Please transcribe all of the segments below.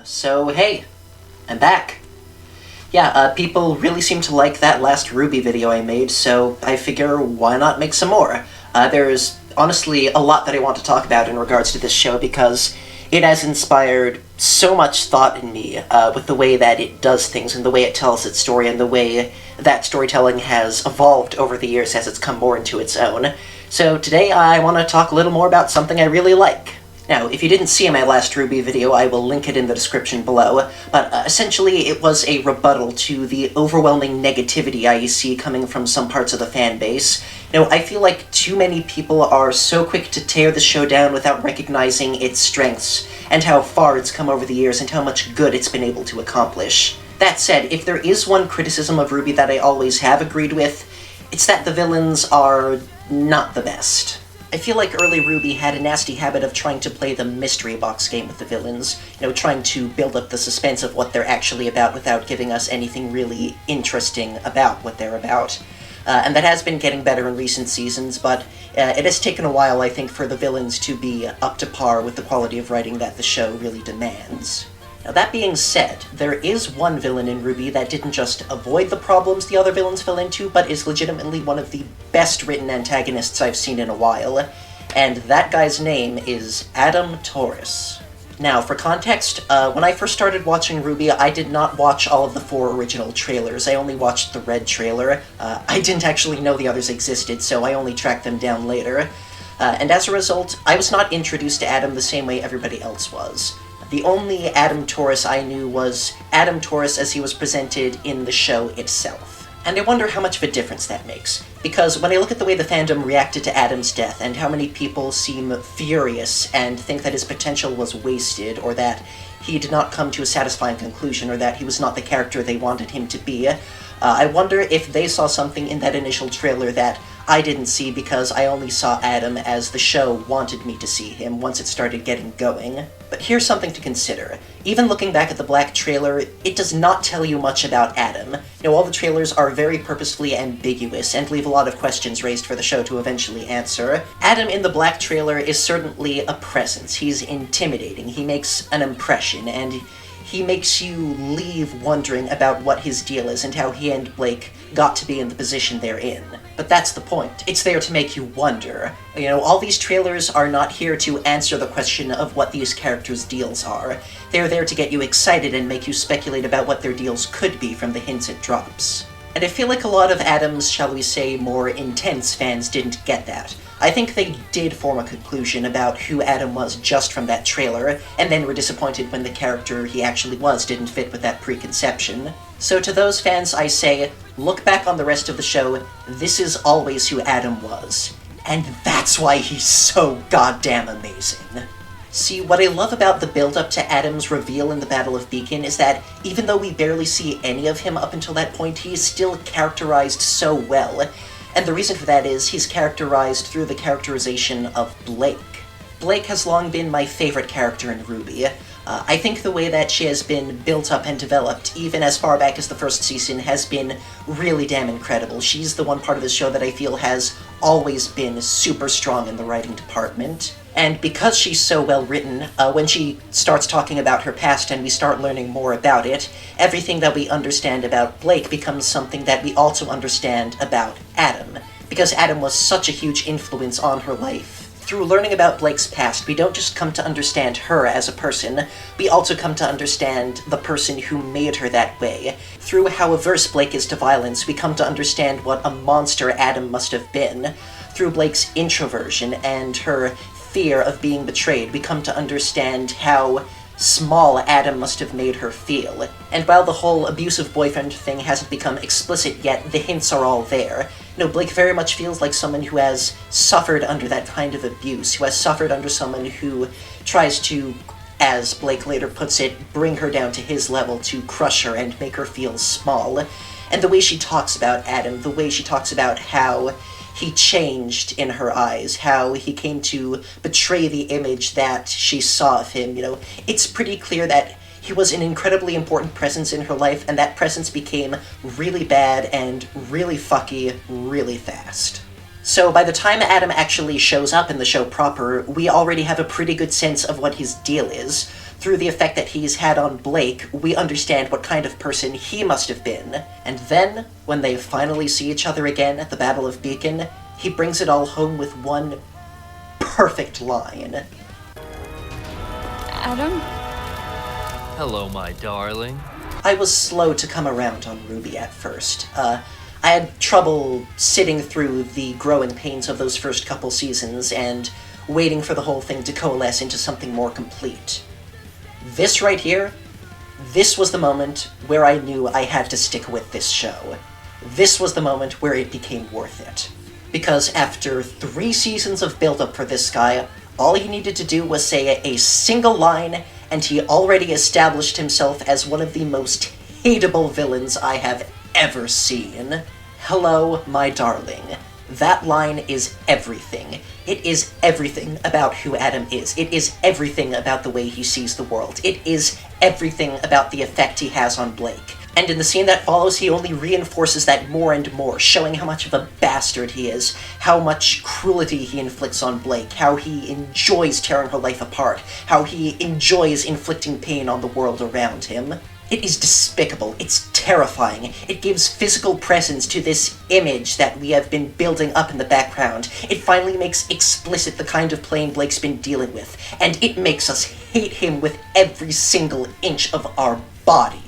So hey, I'm back. Yeah, people really seem to like that last RWBY video I made, so I figure why not make some more? There's honestly a lot that I want to talk about in regards to this show because it has inspired so much thought in me with the way that it does things and the way it tells its story and the way that storytelling has evolved over the years as it's come more into its own. So today I want to talk a little more about something I really like. Now, if you didn't see my last RWBY video, I will link it in the description below, but essentially it was a rebuttal to the overwhelming negativity I see coming from some parts of the fan base. I feel like too many people are so quick to tear the show down without recognizing its strengths, and how far it's come over the years and how much good it's been able to accomplish. That said, if there is one criticism of RWBY that I always have agreed with, it's that the villains are not the best. I feel like early RWBY had a nasty habit of trying to play the mystery box game with the villains, trying to build up the suspense of what they're actually about without giving us anything really interesting about what they're about. And that has been getting better in recent seasons, but it has taken a while, I think, for the villains to be up to par with the quality of writing that the show really demands. Now, that being said, there is one villain in RWBY that didn't just avoid the problems the other villains fell into, but is legitimately one of the best-written antagonists I've seen in a while, and that guy's name is Adam Taurus. Now, for context, when I first started watching RWBY, I did not watch all of the 4 original trailers. I only watched the red trailer. I didn't actually know the others existed, so I only tracked them down later. And as a result, I was not introduced to Adam the same way everybody else was. The only Adam Taurus I knew was Adam Taurus as he was presented in the show itself. And I wonder how much of a difference that makes, because when I look at the way the fandom reacted to Adam's death and how many people seem furious and think that his potential was wasted, or that he did not come to a satisfying conclusion, or that he was not the character they wanted him to be, I wonder if they saw something in that initial trailer that I didn't see because I only saw Adam as the show wanted me to see him once it started getting going. But here's something to consider. Even looking back at the black trailer, it does not tell you much about Adam. All the trailers are very purposefully ambiguous and leave a lot of questions raised for the show to eventually answer. Adam in the black trailer is certainly a presence. He's intimidating, he makes an impression, and he makes you leave wondering about what his deal is and how he and Blake got to be in the position they're in. But that's the point. It's there to make you wonder. All these trailers are not here to answer the question of what these characters' deals are. They're there to get you excited and make you speculate about what their deals could be from the hints it drops. And I feel like a lot of Adam's, shall we say, more intense fans didn't get that. I think they did form a conclusion about who Adam was just from that trailer, and then were disappointed when the character he actually was didn't fit with that preconception. So to those fans I say, look back on the rest of the show, this is always who Adam was. And that's why he's so goddamn amazing. See, what I love about the build-up to Adam's reveal in the Battle of Beacon is that even though we barely see any of him up until that point, he is still characterized so well. And the reason for that is he's characterized through the characterization of Blake. Blake has long been my favorite character in RWBY. I think the way that she has been built up and developed, even as far back as the first season, has been really damn incredible. She's the one part of the show that I feel has always been super strong in the writing department. And because she's so well written, when she starts talking about her past and we start learning more about it, everything that we understand about Blake becomes something that we also understand about Adam. Because Adam was such a huge influence on her life. Through learning about Blake's past, we don't just come to understand her as a person, we also come to understand the person who made her that way. Through how averse Blake is to violence, we come to understand what a monster Adam must have been. Through Blake's introversion and her fear of being betrayed, we come to understand how small Adam must have made her feel. And while the whole abusive boyfriend thing hasn't become explicit yet, the hints are all there. Blake very much feels like someone who has suffered under that kind of abuse, who has suffered under someone who tries to, as Blake later puts it, bring her down to his level to crush her and make her feel small. And the way she talks about Adam, the way she talks about how he changed in her eyes, how he came to betray the image that she saw of him, it's pretty clear that he was an incredibly important presence in her life, and that presence became really bad and really fucky really fast. So by the time Adam actually shows up in the show proper, we already have a pretty good sense of what his deal is. through the effect that he's had on Blake, we understand what kind of person he must have been. And then, when they finally see each other again at the Battle of Beacon, he brings it all home with one perfect line. Adam? Hello, my darling. I was slow to come around on RWBY at first. I had trouble sitting through the growing pains of those first couple seasons and waiting for the whole thing to coalesce into something more complete. This right here, this was the moment where I knew I had to stick with this show. This was the moment where it became worth it. Because after 3 seasons of build-up for this guy, all he needed to do was say a single line, and he already established himself as one of the most hateable villains I have ever seen. Hello, my darling. That line is everything. It is everything about who Adam is. It is everything about the way he sees the world. It is everything about the effect he has on Blake. And in the scene that follows, he only reinforces that more and more, showing how much of a bastard he is, how much cruelty he inflicts on Blake, how he enjoys tearing her life apart, how he enjoys inflicting pain on the world around him. It is despicable. It's terrifying. It gives physical presence to this image that we have been building up in the background. It finally makes explicit the kind of pain Blake's been dealing with, and it makes us hate him with every single inch of our body.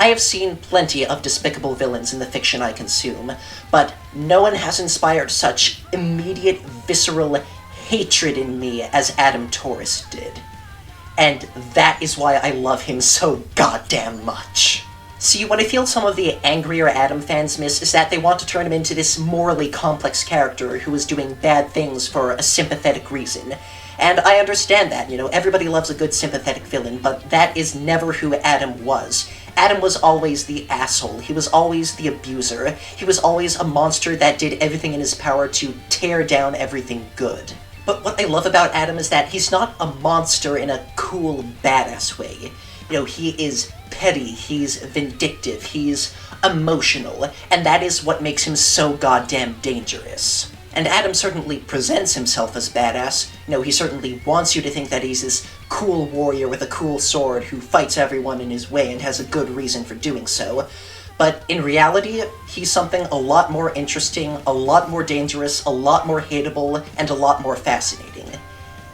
I have seen plenty of despicable villains in the fiction I consume, but no one has inspired such immediate, visceral hatred in me as Adam Taurus did. And that is why I love him so goddamn much. See, what I feel some of the angrier Adam fans miss is that they want to turn him into this morally complex character who is doing bad things for a sympathetic reason. And I understand that, everybody loves a good sympathetic villain, but that is never who Adam was. Adam was always the asshole. He was always the abuser. He was always a monster that did everything in his power to tear down everything good. But what I love about Adam is that he's not a monster in a cool, badass way. He is petty, he's vindictive, he's emotional, and that is what makes him so goddamn dangerous. And Adam certainly presents himself as badass. He certainly wants you to think that he's this cool warrior with a cool sword who fights everyone in his way and has a good reason for doing so. But in reality, he's something a lot more interesting, a lot more dangerous, a lot more hateable, and a lot more fascinating.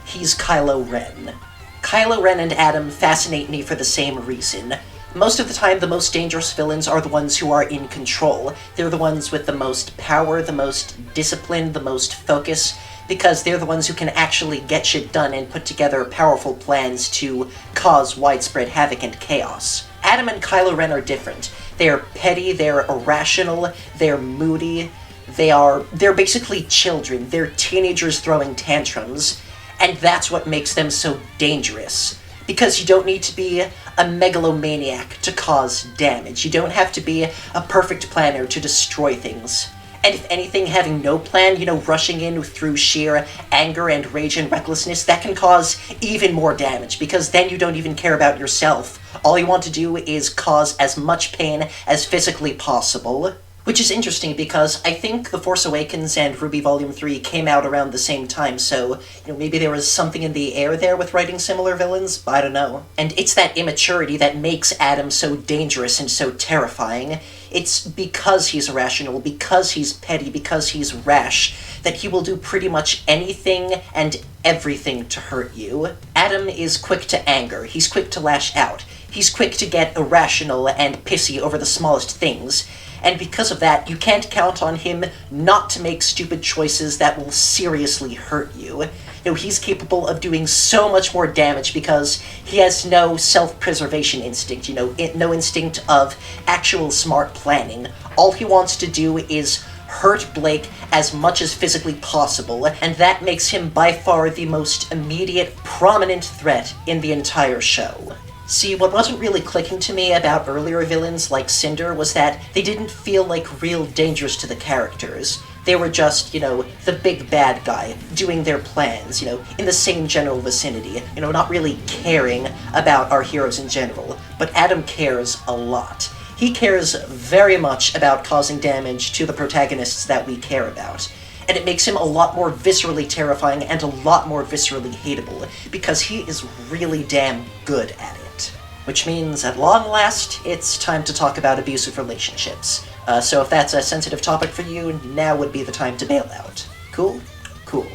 He's Kylo Ren. Kylo Ren and Adam fascinate me for the same reason. Most of the time, the most dangerous villains are the ones who are in control. They're the ones with the most power, the most discipline, the most focus, because they're the ones who can actually get shit done and put together powerful plans to cause widespread havoc and chaos. Adam and Kylo Ren are different. They're petty, they're irrational, they're moody, they're basically children. They're teenagers throwing tantrums, and that's what makes them so dangerous. Because you don't need to be a megalomaniac to cause damage. You don't have to be a perfect planner to destroy things. And if anything, having no plan, rushing in through sheer anger and rage and recklessness, that can cause even more damage, because then you don't even care about yourself. All you want to do is cause as much pain as physically possible. Which is interesting because I think The Force Awakens and RWBY Volume 3 came out around the same time, so, maybe there was something in the air there with writing similar villains? I don't know. And it's that immaturity that makes Adam so dangerous and so terrifying. It's because he's irrational, because he's petty, because he's rash, that he will do pretty much anything and everything to hurt you. Adam is quick to anger, he's quick to lash out, he's quick to get irrational and pissy over the smallest things. And because of that, you can't count on him not to make stupid choices that will seriously hurt you. He's capable of doing so much more damage because he has no self-preservation instinct, no instinct of actual smart planning. All he wants to do is hurt Blake as much as physically possible, and that makes him by far the most immediate, prominent threat in the entire show. See, what wasn't really clicking to me about earlier villains like Cinder was that they didn't feel like real dangers to the characters. They were just, the big bad guy, doing their plans, in the same general vicinity, not really caring about our heroes in general. But Adam cares a lot. He cares very much about causing damage to the protagonists that we care about. and it makes him a lot more viscerally terrifying and a lot more viscerally hateable, because he is really damn good at it. Which means, at long last, it's time to talk about abusive relationships. So if that's a sensitive topic for you, now would be the time to bail out. Cool? Cool.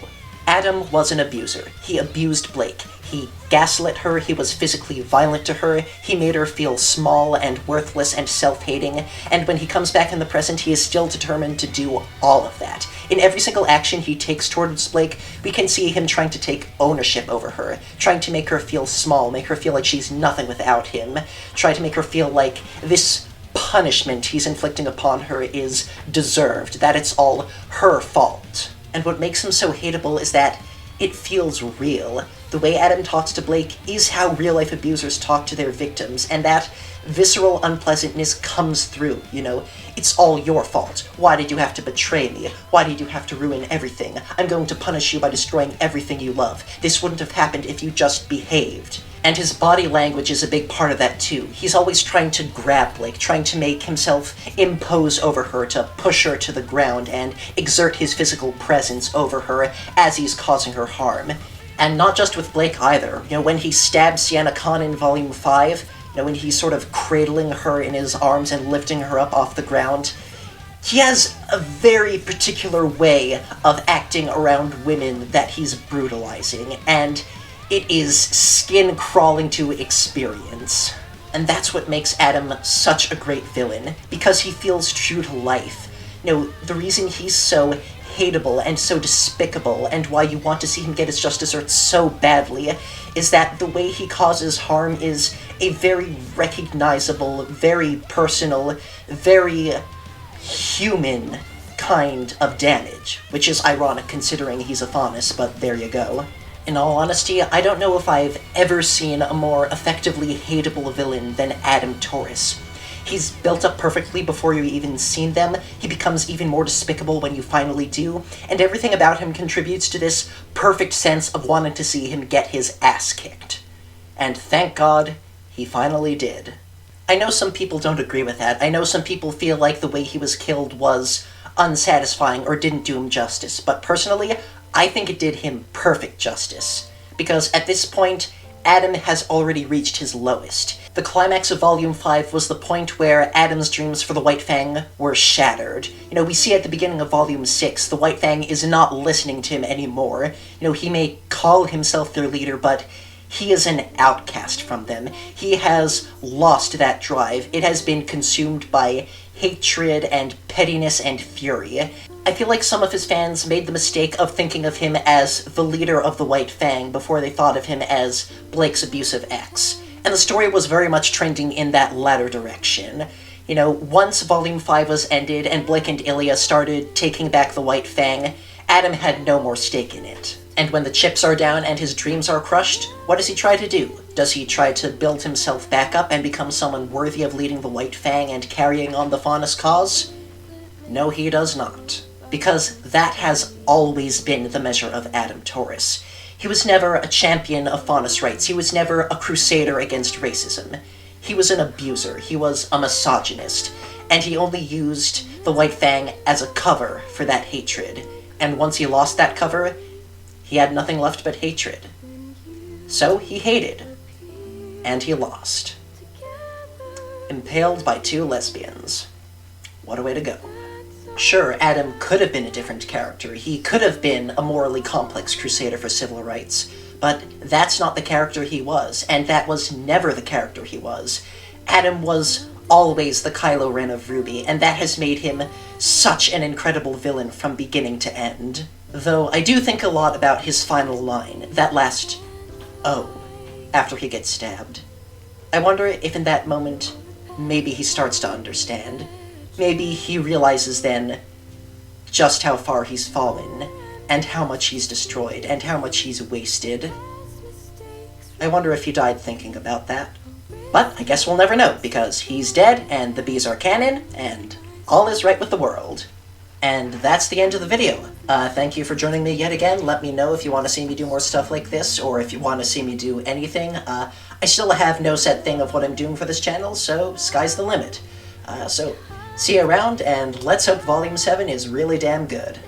Adam was an abuser. He abused Blake. He gaslit her, he was physically violent to her, he made her feel small and worthless and self-hating, and when he comes back in the present, he is still determined to do all of that. In every single action he takes towards Blake, we can see him trying to take ownership over her, trying to make her feel small, make her feel like she's nothing without him, try to make her feel like this punishment he's inflicting upon her is deserved, that it's all her fault. And what makes him so hateable is that it feels real. The way Adam talks to Blake is how real-life abusers talk to their victims, and that visceral unpleasantness comes through, you know? It's all your fault. Why did you have to betray me? Why did you have to ruin everything? I'm going to punish you by destroying everything you love. This wouldn't have happened if you just behaved. And his body language is a big part of that too. He's always trying to grab Blake, trying to make himself impose over her, to push her to the ground and exert his physical presence over her as he's causing her harm. And not just with Blake either. You know, when he stabbed Sienna Khan in Volume 5, you know, when he's sort of cradling her in his arms and lifting her up off the ground, he has a very particular way of acting around women that he's brutalizing, and it is skin-crawling to experience. And that's what makes Adam such a great villain, because he feels true to life. You know, the reason he's so hateable and so despicable, and why you want to see him get his just desserts so badly, is that the way he causes harm is a very recognizable, very personal, very human kind of damage, which is ironic considering he's a Thanos, but there you go. In all honesty, I don't know if I've ever seen a more effectively hateable villain than Adam Taurus. He's built up perfectly before you've even seen them, he becomes even more despicable when you finally do, and everything about him contributes to this perfect sense of wanting to see him get his ass kicked. And thank God, he finally did. I know some people don't agree with that. I know some people feel like the way he was killed was unsatisfying or didn't do him justice, but personally, I think it did him perfect justice. Because at this point, Adam has already reached his lowest. The climax of Volume 5 was the point where Adam's dreams for the White Fang were shattered. You know, we see at the beginning of Volume 6, the White Fang is not listening to him anymore. You know, he may call himself their leader, but he is an outcast from them. He has lost that drive. It has been consumed by hatred and pettiness and fury. I feel like some of his fans made the mistake of thinking of him as the leader of the White Fang before they thought of him as Blake's abusive ex. And the story was very much trending in that latter direction. You know, once Volume 5 was ended and Blake and Ilya started taking back the White Fang, Adam had no more stake in it. And when the chips are down and his dreams are crushed, what does he try to do? Does he try to build himself back up and become someone worthy of leading the White Fang and carrying on the Faunus cause? No, he does not. Because that has always been the measure of Adam Taurus. He was never a champion of Faunus rights. He was never a crusader against racism. He was an abuser. He was a misogynist. And he only used the White Fang as a cover for that hatred. And once he lost that cover, he had nothing left but hatred. So he hated. And he lost. Impaled by two lesbians. What a way to go. Sure, Adam could have been a different character. He could have been a morally complex crusader for civil rights. But that's not the character he was, and that was never the character he was. Adam was always the Kylo Ren of RWBY, and that has made him such an incredible villain from beginning to end. Though I do think a lot about his final line, that last "oh," after he gets stabbed. I wonder if in that moment, maybe he starts to understand. Maybe he realizes then just how far he's fallen, and how much he's destroyed, and how much he's wasted. I wonder if he died thinking about that. But I guess we'll never know, because he's dead, and the bees are canon, and all is right with the world. And that's the end of the video. Thank you for joining me yet again. Let me know if you want to see me do more stuff like this, or if you want to see me do anything. I still have no set thing of what I'm doing for this channel, so sky's the limit. So see you around, and let's hope Volume 7 is really damn good.